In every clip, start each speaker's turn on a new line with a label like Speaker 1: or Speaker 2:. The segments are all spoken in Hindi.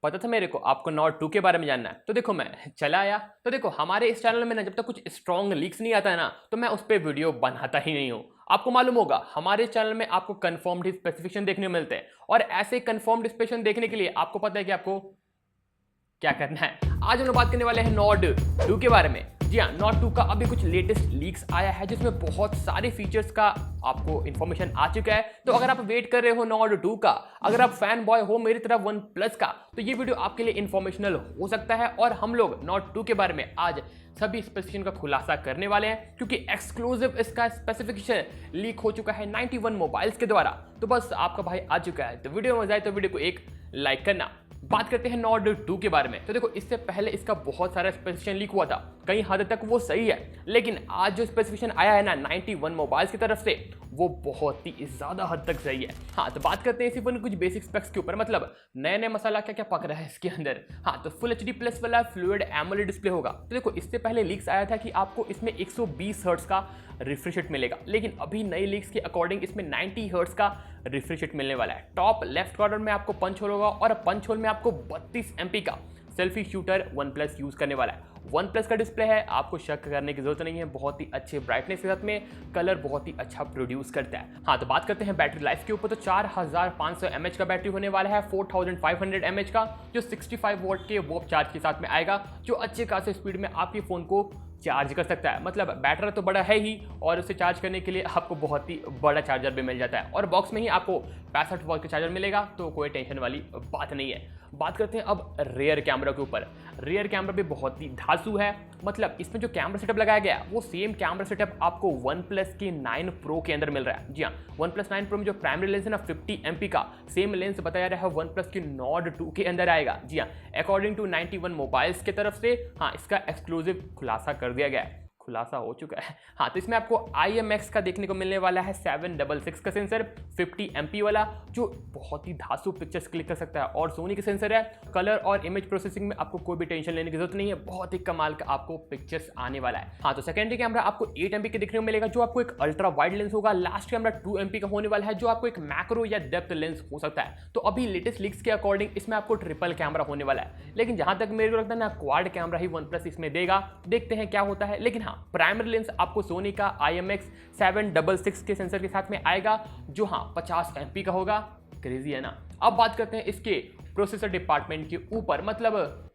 Speaker 1: पता था मेरे को आपको नॉर्ड 2 के बारे में जानना है, तो देखो मैं चला आया। तो देखो हमारे इस चैनल में ना जब तक कुछ स्ट्रॉन्ग लीक्स नहीं आता है ना तो मैं उस पर वीडियो बनाता ही नहीं हूँ। आपको मालूम होगा हमारे चैनल में आपको कंफर्म्ड स्पेसिफिकेशन देखने को मिलते हैं, और ऐसे कंफर्म्ड स्पेसिफिकेशन देखने के लिए आपको पता है कि आपको क्या करना है। आज हम लोग बात करने वाले हैं नॉर्ड 2 के बारे में। जी हाँ, नॉर्ड 2 का अभी कुछ लेटेस्ट लीक्स आया है जिसमें बहुत सारे फीचर्स का आपको इन्फॉर्मेशन आ चुका है। तो अगर आप वेट कर रहे हो नॉर्ड 2 का, अगर आप फैन बॉय हो मेरी तरह वन प्लस का, तो ये वीडियो आपके लिए इन्फॉर्मेशनल हो सकता है। और हम लोग नॉर्ड 2 के बारे में आज सभी स्पेसिफिकेशन का खुलासा करने वाले हैं, क्योंकि एक्सक्लूसिव इसका स्पेसिफिकेशन लीक हो चुका है 91 मोबाइल्स के द्वारा। तो बस आपका भाई आ चुका है, तो वीडियो में मजा आए तो वीडियो को एक लाइक करना। बात करते हैं नॉर्ड 2 के बारे में। तो देखो इससे पहले इसका बहुत सारा स्पेसिफिकेशन लीक हुआ था, कई हद तक वो सही है, लेकिन आज जो स्पेसिफिकेशन आया है ना 91 मोबाइल्स की तरफ से, वो बहुत ही ज्यादा हद तक सही है। हाँ, तो बात करते हैं इसी पर कुछ बेसिक स्पेक्स के ऊपर, मतलब नए नए मसाला क्या क्या पक रहा है इसके अंदर। हाँ, तो फुल HD प्लस वाला फ्लूइड एमोलेड डिस्प्ले होगा। तो देखो इससे पहले लीक्स आया था कि आपको इसमें 120 हर्ट्ज का रिफ्रेश रेट मिलेगा, लेकिन अभी नई लीक्स के अकॉर्डिंग इसमें 90 हर्ट्ज का रिफ्रेश रेट मिलने वाला है। टॉप लेफ्ट कॉर्नर में आपको पंच होल होगा, और पंच होल में आपको 32 MP का selfie shooter one plus use करने वाला है। वन प्लस का डिस्प्ले है, आपको शक करने की जरूरत नहीं है, बहुत ही अच्छे ब्राइटनेस के साथ में कलर बहुत ही अच्छा प्रोड्यूस करता है। हाँ, तो बात करते हैं बैटरी लाइफ के ऊपर। तो 4500 mAh का बैटरी होने वाला है, 4500 mAh का, जो 65 वोल्ट के वॉप चार्ज के साथ में आएगा, जो अच्छे खासे स्पीड में आपके फोन को चार्ज कर सकता है। मतलब बैटरी तो बड़ा है ही, और उसे चार्ज करने के लिए आपको बहुत ही बड़ा चार्जर भी मिल जाता है, और बॉक्स में ही आपको 65 वॉट का चार्जर मिलेगा, तो कोई टेंशन वाली बात नहीं है। बात करते हैं अब रेयर कैमरा के ऊपर। रेयर कैमरा भी बहुत ही धांसू है, मतलब इसमें जो कैमरा सेटअप लगाया गया है वो सेम कैमरा सेटअप आपको वन प्लस के 9 प्रो के अंदर मिल रहा है। जी हाँ, वन प्लस 9 प्रो में जो प्राइमरी लेंस है ना 50 MP का, सेम लेंस बताया जा रहा है वन प्लस के नॉर्ड 2 के अंदर आएगा। जी हाँ, अकॉर्डिंग टू 91 मोबाइल्स की तरफ से हाँ इसका एक्सक्लूसिव खुलासा कर दिया गया है, खुलासा हो चुका है। हाँ, तो इसमें आपको IMX का देखने को मिलने वाला है 766 का सेंसर, 50 MP वाला, जो बहुत ही धांसू पिक्चर्स क्लिक कर सकता है, और सोनी का सेंसर है। कलर और इमेज प्रोसेसिंग में आपको कोई भी टेंशन लेने की जरूरत नहीं है, बहुत ही कमाल का आपको पिक्चर्स आने वाला है। हाँ, तो सेकेंडरी कैमरा आपको 8 MP के देखने को मिलेगा, जो आपको एक अल्ट्रा वाइड लेंस होगा। लास्ट कैमरा 2 MP का होने वाला है, जो आपको एक मैक्रो या डेप्थ लेंस हो सकता है। तो अभी लेटेस्ट लीक्स के अकॉर्डिंग इसमें आपको ट्रिपल कैमरा होने वाला है, लेकिन जहां तक मेरे को लगता है ना क्वाड कैमरा ही वन प्लस इसमें देगा, देखते हैं क्या होता है। लेकिन हाँ, प्राइमरी लेंस आपको सोनी का IMX766 के सेंसर के साथ में आएगा, जो हाँ 50 MP का होगा। क्रेजी है ना। अब बात करते हैं इसके प्रोसेसर डिपार्टमेंट के ऊपर, मतलब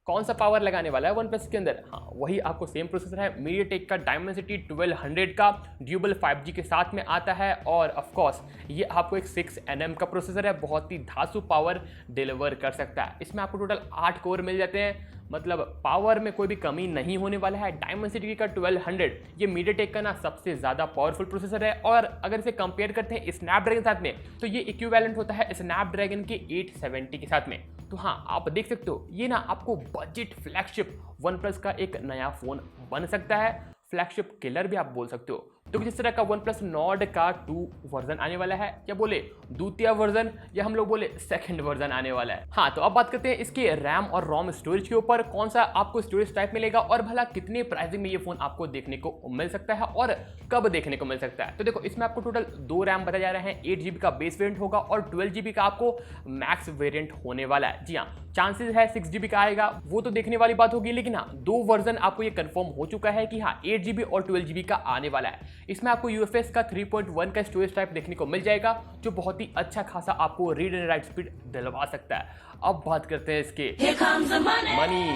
Speaker 1: कौन सा पावर लगाने वाला है वन प्लस के अंदर। हाँ, वही आपको सेम प्रोसेसर है, मीडियाटेक का डायमेंसिटी 1200 का ड्यूबल 5G के साथ में आता है, और ऑफ कोर्स ये आपको एक 6 nm का प्रोसेसर है, बहुत ही धांसू पावर डिलीवर कर सकता है। इसमें आपको टोटल 8 कोर मिल जाते हैं, मतलब पावर में कोई भी कमी नहीं होने वाला है। डायमेंसिटी का 1200 ये मीडियाटेक का ना सबसे ज़्यादा पावरफुल प्रोसेसर है, और अगर इसे कंपेयर करते हैं स्नैपड्रैगन के साथ में, तो ये इक्विवेलेंट होता है स्नैपड्रैगन के 870 के साथ में। तो हाँ, आप देख सकते हो ये ना आपको बजट फ्लैगशिप वन प्लस का एक नया फोन बन सकता है, फ्लैगशिप किलर भी आप बोल सकते हो। तो जिस तरह का वन प्लस नॉर्ड का 2 वर्जन आने वाला है, या बोले द्वितीय वर्जन, या हम लोग बोले सेकंड वर्जन आने वाला है। हाँ, तो अब बात करते हैं इसके रैम और रोम स्टोरेज के ऊपर, कौन सा आपको स्टोरेज टाइप मिलेगा, और भला कितने प्राइसिंग में ये फोन आपको देखने को मिल सकता है, और कब देखने को मिल सकता है। तो देखो इसमें आपको टोटल 2 रैम बताया जा रहा है, 8 GB का बेस वेरिएंट होगा, और 12 GB का आपको मैक्स वेरिएंट होने वाला है। जी हाँ, चांसेस है 6 GB का आएगा, वो तो देखने वाली बात होगी, लेकिन हाँ 2 वर्जन आपको ये कंफर्म हो चुका है कि हाँ 8 GB और 12 GB का आने वाला है। इसमें आपको UFS का 3.1 का स्टोरेज टाइप देखने को मिल जाएगा, जो बहुत ही अच्छा खासा आपको रीड एंड राइट स्पीड दिलवा सकता है। अब बात करते हैं इसके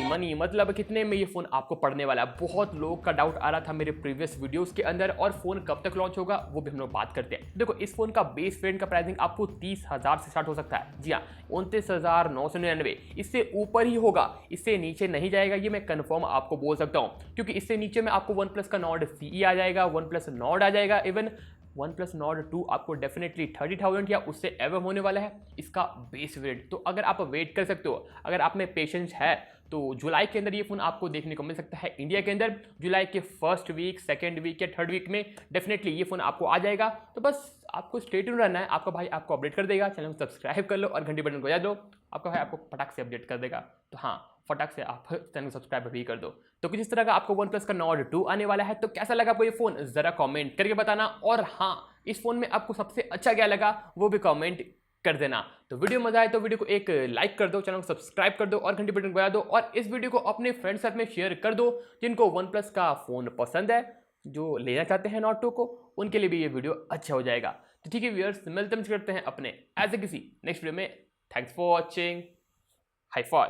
Speaker 1: मनी, मतलब कितने में ये फोन आपको पड़ने वाला है। बहुत लोग का डाउट आ रहा था मेरे प्रीवियस वीडियोस के अंदर, और फोन कब तक लॉन्च होगा वो भी हम लोग बात करते हैं। देखो इस फोन का बेस वेरिएंट का प्राइसिंग आपको 30,000 से स्टार्ट हो सकता है। जी हाँ, 29,999, इससे ऊपर ही होगा, इससे नीचे नहीं जाएगा, ये मैं कंफर्म आपको बोल सकता हूँ, क्योंकि इससे नीचे में आपको वन प्लस का नॉर्ड CE आ जाएगा, वन प्लस नॉर्ड आ जाएगा, इवन OnePlus Nord 2 आपको डेफिनेटली 30,000 या उससे एवं होने वाला है इसका बेस वेरिएंट। तो अगर आप वेट कर सकते हो, अगर आप में पेशेंस है, तो जुलाई के अंदर ये फोन आपको देखने को मिल सकता है इंडिया के अंदर। जुलाई के फर्स्ट वीक, सेकेंड वीक या थर्ड वीक में डेफिनेटली ये फोन आपको आ जाएगा। तो बस आपको स्टे ट्यून रहना है, आपका भाई आपको अपडेट कर देगा। चैनल को सब्सक्राइब कर लो और घंटी बटन को बजा दो, आपका भाई आपको फटाक से अपडेट कर देगा। तो हाँ, फटाक से आप चैनल को सब्सक्राइब भी कर दो। तो कुछ इस तरह का आपको OnePlus का Nord 2 आने वाला है। तो कैसा लगा आपको ये फोन जरा कमेंट करके बताना, और हाँ इस फोन में आपको सबसे अच्छा क्या लगा वो भी कमेंट कर देना। तो वीडियो मजा आए तो वीडियो को एक लाइक कर दो, चैनल को सब्सक्राइब कर दो और घंटी बटन बजा दो और इस वीडियो को अपने फ्रेंड्स साथ में शेयर कर दो जिनको OnePlus का फोन पसंद है, जो लेना चाहते हैं Nord 2 को, उनके लिए भी ये वीडियो अच्छा हो जाएगा। तो ठीक है व्यूअर्स, मिलते करते हैं अपने ऐसे किसी नेक्स्ट वीडियो में। Thanks for watching, hi fi.